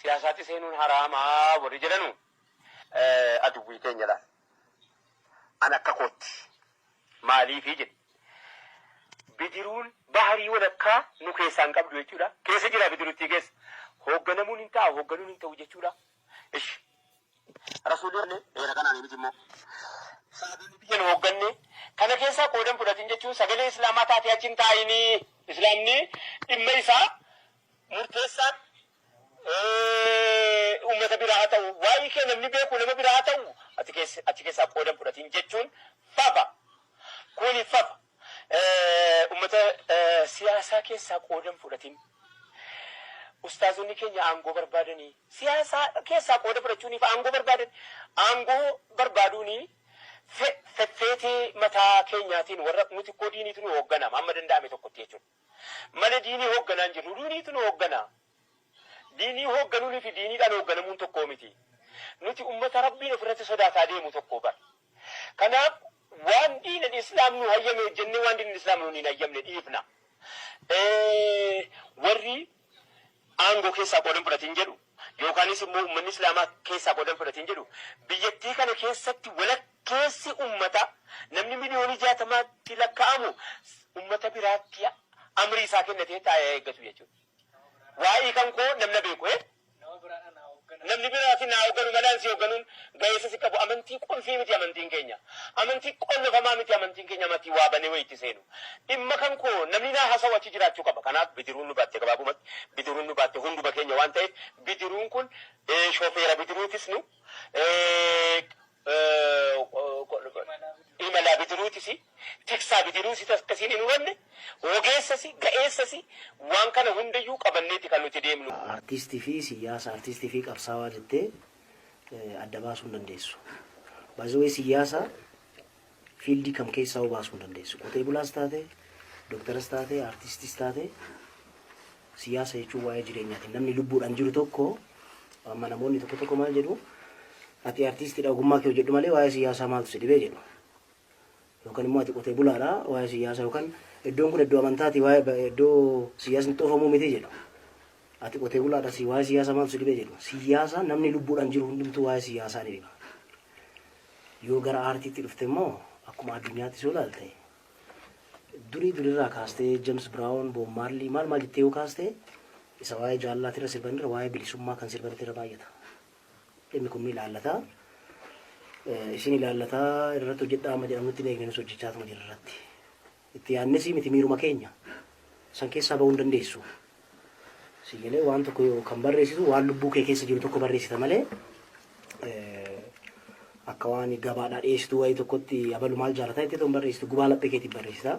siyaasati seenuun haraama warri jedhanu aduwwii keenya laal. Ana akka kootti maaliifi jedhe bidiruun baharii walakkaa nu keessaan qabdu jechuudha. Keessa jira bidiruutti keessa. Hoogganamuun hin taa'u, hoogganuun hin ta'u jechuudha. Ishi. Rasuulli eera kanaan miti immoo. Sahabiin biyya nu hoogganne kana keessaa qoodan fudhatin jechuun sagalee islaamaa taatee achiin taa'inii islaamni dhimma isaa murteessaan ummata biraa haa ta'u waa'ee kee namni beeku nama biraa haa ta'u achi keessaa qoodan fudhatin jechuun fafa. Kuni fafa. Ummata siyaasaa keessaa qoodan fudhatin. Ustaazonni keenya aangoo barbaadanii siyaasaa keessaa qooda fudhachuuniif aangoo barbaadan aangoo barbaaduuni feffeetee mataa keenyaatiin warra nuti koo diiniitu nu hooggana amma danda'ame tokkotti jechuudha. Mana diinii hoogganaan jirru diiniitu nu hooggana. Diinii hoogganuunii fi diiniidhaan hoogganamuun tokkoo miti. Nuti ummata rabbiin ofirratti sodaataa deemu tokko bara. Kanaaf waan diinan islaam nu hayyame jennee waan diinan islaam nu hin hayyamne dhiifna. Warri aangoo keessaa qoodan fudhatiin jedhu yookaanis immoo uummanni islaamaa keessaa qoodan fudhatiin jedhu biyyattii kana keessatti walakkeessi ummata namni miliyoonii 60 lakkaa'amu ummata biraatti amrii isaa kennatee taa'ee eeggatu jechuudha. Waa'ee kan koo namna beeku namni biraatiin naa hoogganu malaan si hoogganuun ga'eessa si qabu amantii qulfii miti amantiin keenya. Amantii qollofamaa miti amantiin keenya amantii waa banee wayitti seenu. Dhimma kan koo namni naa haasawaa achi jiraachuu qaba. Kanaaf bidiruun nu baatte gabaabumatti bidiruun nu baatte hunduma keenya waan ta'eef bidiruun kun shofeera bidiruutis nu imala bidiruutis tiksaa bidiruusis akkasiin hin hubanne ogeessasi ga'eessasi waan kana hundayyuu qabanneeti kan nuti deemnu. Artistii fi siyaasa artistii fi qabsaawaa jettee adda baasuu hin dandeessu. Baay'ee siyaasa fiildii kam keessaa baasuu hin dandeessu. Qotee bulaas taate, dooktaras taate, artistis taate siyaasa jechuun waa'ee jireenyaati. Namni lubbuudhaan jiru tokko amma namoonni tokko maal jedhu ati artistiidha ogummaa kee hojjedhu malee waa'ee siyaasaa maaltu si dhibee jedhu. Yookaan immoo ati qotee bulaadha waa'ee siyaasaa yookaan iddoon kun iddoo amantaati waa'ee iddoo siyaasni xoofamuu miti jedhu. Ati qotee bulaadha si waa'ee siyaasaa maaltu si dhibee jedhu. Siyaasa namni lubbuudhaan jiru hundumtuu waa'ee siyaasaa ni dhiba. Yoo gara aartiitti dhufte immoo akkuma addunyaatti soo ilaalte durirraa kaastee James Brown, Bob Marley maal jettee yoo kaaste isa waa'ee jaallaatirra sirbanirra waa'ee bilisummaa kan sirbanirra baay'ata. Dhimmi kun ni ilaallata. Isin ilaallata irratti hojjedhaa amma jedhamutti eegnes hojjechaatuma jira irratti. Itti yaadnesi miti miiruma keenya. San keessaa bahuu hin dandeessu. Sigilee waan tokko kan barreessitu waan lubbuu kee keessa jiru tokko barreessita malee akka waan gabaadhaa dhiyeessitu wayii tokkotti abalu maal jaalataa itti ta'uun barreessitu gubaa laphee keetiin barreessita.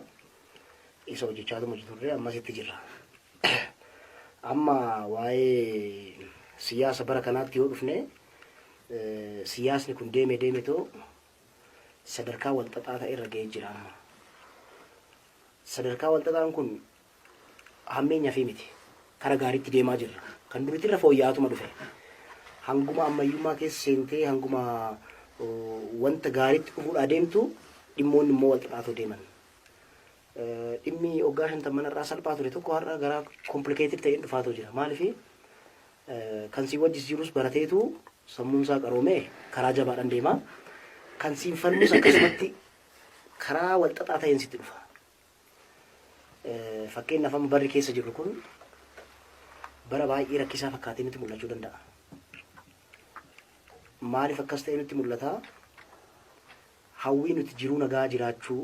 Isa hojjechaatuma jirturre ammasitti jirra. Amma waa'ee siyaasa bara kanaatti yoo dhufne siyaasni kun deeme too sadarkaa walxaxaa ta'e irra ga'ee jira amma. Sadarkaa walxaxaan kun hammeenya fi miti. Kara gaariitti deemaa jirra. Kan duriitti irra fooyya'aatuma dhufe. Hanguma ammayyummaa keessa seentee hanguma wanta gaariitti dhufuudhaa deemtu dhimmoonni immoo walxaxaatoo deeman. Dhimmi waggaa 50 irraa salphaa ture tokko har'a gara komplikeetii ta'een dhufaatoo jira. Maaliif kan si wajjis jirus barateetu sammuun isaa qaroomee karaa jabaadhaan deema. Kan siin falmus akkasumatti karaa walxaxaa ta'een sitti dhufa. Fakkeenyaaf amma barri keessa jirru kun bara baay'ee rakkisaa fakkaatee nutti mul'achuu danda'a. Maaliif akkas ta'e nutti mul'ata? Hawwii nuti jiruu nagaa jiraachuu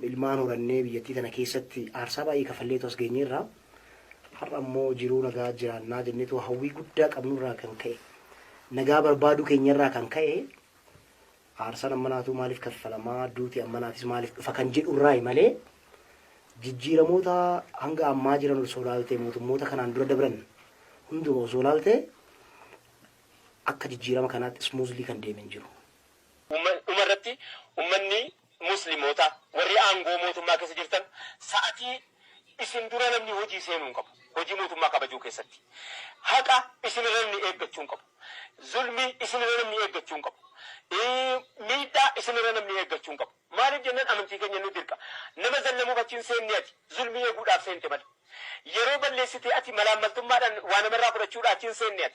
ilmaan horannee biyyattii tana keessatti aarsaa baay'ee kafalleetu as geenyeerra. Har'a immoo jiruu nagaa jiraannaa jenneetu hawwii guddaa qabnurraa kan ka'e nagaa barbaaduu keenyarraa kan ka'e aarsaan ammanaatu maaliif kaffalamaa duuti ammanaatis maaliif dhufa kan jedhurraa malee jijjiiramoota hanga ammaa jiran osoo ilaalte mootummoota kanaan dura dabran hunduma osoo ilaalte akka jijjiirama kanaatti smuuzlii kan deemen jiru. Umarratti ummanni musliimoota warri aangoo mootummaa keessa jirtan sa'atii isin dura namni hojii seenuu qabu. Hojii mootummaa kabajuu keessatti haqa isin irra namni eeggachuu qabu. Zulmi isin irra namni eeggachuu qabu. miidhaa isinirra namni eeggachuun qabu. Maaliif jennaan amantii keenya nu dirqa. Nama zallamuu bachiin seenne ati zulmii eeguudhaaf seente malee. Yeroo balleessitee ati malaammaltummaadhaan waa namarraa fudhachuudhaaf achiin seenne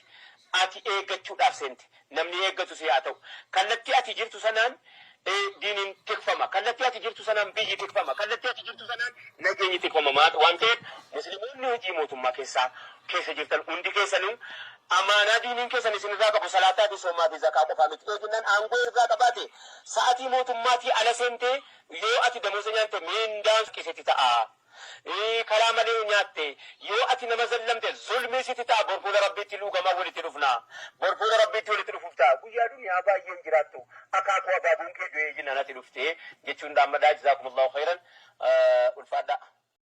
ati eeggachuudhaaf seente. Namni eeggatu si haa ta'u. Kallattii ati jirtu sanaan diiniin tikfama. Kallattii ati jirtu sanaan biyyi tikfama. Kallattii ati jirtu sanaan nageenyi tikfama. Waan ta'eef musliimoonni hojii mootummaa keessa jirtan hundi keessanuu amaanaa diiniin keessan isinirraa qabu salaataa fi soomaa fi zakaa qofaa miti. Eeginnaan aangoo irraa qabaate sa'atii mootummaatii ala seentee yoo ati damuusa nyaatte miindaan qisiti ta'a. Karaa malee nyaatte yoo ati nama zallamte zulmii siti ta'a. Borfuula rabbiitti luugamaa walitti dhufna. Borfuula rabbiitti walitti dhufuuf ta'a. Guyyaa duniyaa baay'een jiraattu. Akaakuu abaabuun kee du'ee jinnanatti dhuftee jechuun dhaammadaa jazaakumullahu khairan ulfaadhaa.